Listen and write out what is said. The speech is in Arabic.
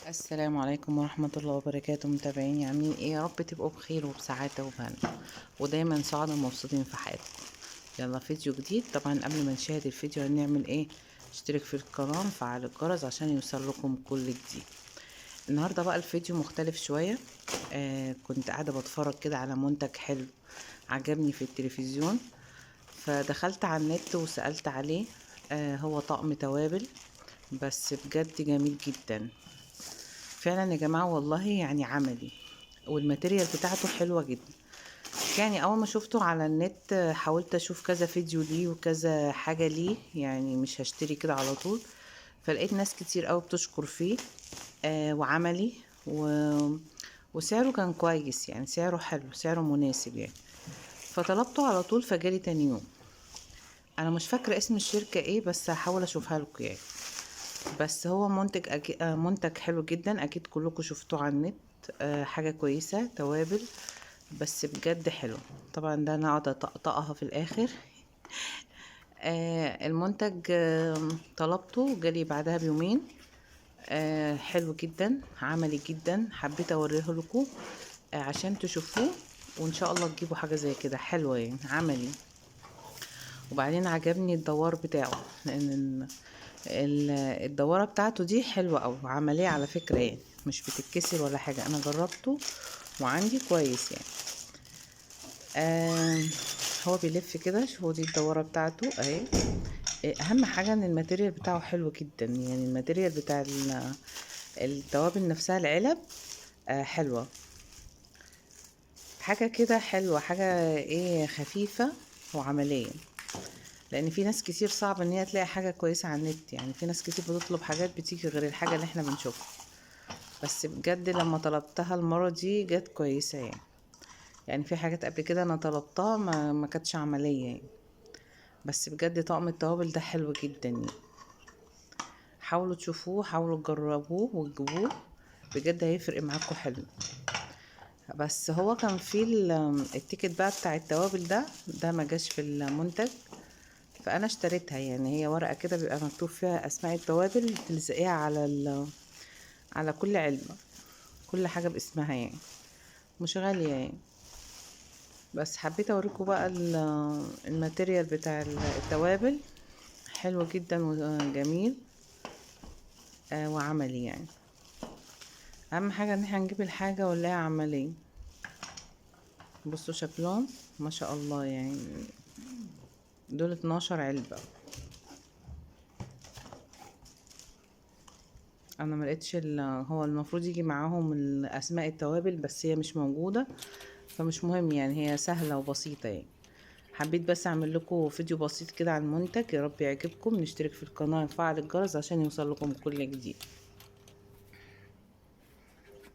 السلام عليكم ورحمة الله وبركاته. متابعيني عاملين ايه؟ يا رب تبقوا بخير وبسعادة وبهنا ودايما سعادة ومبسوطين في حياتكم. يلا فيديو جديد. طبعا قبل ما نشاهد الفيديو هنعمل ايه؟ اشترك في القناة وفعل الجرس عشان يوصل لكم كل جديد. النهاردة بقى الفيديو مختلف شوية. كنت قاعدة بتفرج كده على منتج حلو عجبني في التلفزيون، فدخلت على النت وسألت عليه. هو طقم توابل، بس بجد جميل جدا فعلا يا جماعة، والله يعني عملي، والماتيريال بتاعته حلوة جدا. يعني اول ما شفته على النت حاولت اشوف كذا فيديو ليه وكذا حاجة ليه، يعني مش هشتري كده على طول. فلقيت ناس كتير قوي بتشكر فيه. وعملي وسعره كان كويس، يعني سعره حلو، سعره مناسب يعني. فطلبته على طول فجالي تاني يوم. انا مش فاكرة اسم الشركة ايه، بس هحاول اشوفها لكم يعني. بس هو منتج حلو جدا، اكيد كلكم شفتوه على النت. حاجة كويسة، توابل بس بجد حلو. طبعا ده انا اقعد اطقطقها في الاخر. المنتج طلبته جالي بعدها بيومين. حلو جدا، عملي جدا، حبيت اوريه لكم عشان تشوفوه، وان شاء الله تجيبوا حاجة زي كده حلوة يعني عملي. وبعدين عجبني الدوار بتاعه، لان الدوارة بتاعته دي حلوة أوي وعملية على فكرة، يعني مش بتتكسر ولا حاجة. أنا جربته وعندي كويس يعني. آه هو بيلف كده، شوفوا دي الدوارة بتاعته اهي. أهم حاجة إن الماتيريال بتاعه حلو جدا، يعني الماتيريال بتاع التوابل نفسها، العلب حلوة. حاجة كده حلوة، حاجة ايه، خفيفة وعملية. لان في ناس كتير صعب ان هي تلاقي حاجة كويسة على النت، يعني في ناس كتير بتطلب حاجات بتيجي غير الحاجة اللي احنا بنشوفها. بس بجد لما طلبتها المرة دي جت كويسة يعني. يعني في حاجات قبل كده انا طلبتها ما كانتش عملية يعني. بس بجد طقم التوابل ده حلو جدا يعني. حاولوا تشوفوه، حاولوا تجربوه وتجيبوه، بجد هيفرق معاكم حلو. بس هو كان في التيكت بقى بتاع التوابل ده ما جاش في المنتج. فانا اشتريتها، يعني هي ورقة كده بيبقى مكتوب فيها اسماء التوابل، تلزقيها على كل علبة، كل حاجة باسمها يعني، مش غالية يعني. بس حبيت اوريكم بقى الماتيريال بتاع التوابل، حلو جدا وجميل وعملي يعني. اهم حاجة ان احنا نجيب الحاجة ونلاقيها عملية. بصوا شكلهم ما شاء الله يعني. دول 12 علبة. انا ما لقيتش هو المفروض يجي معاهم اسماء التوابل، بس هي مش موجودة. فمش مهم يعني، هي سهلة وبسيطة يعني. حبيت بس اعمل لكم فيديو بسيط كده عن المنتج، يا رب يعجبكم. نشترك في القناة وفعل الجرس عشان يوصل لكم كل جديد.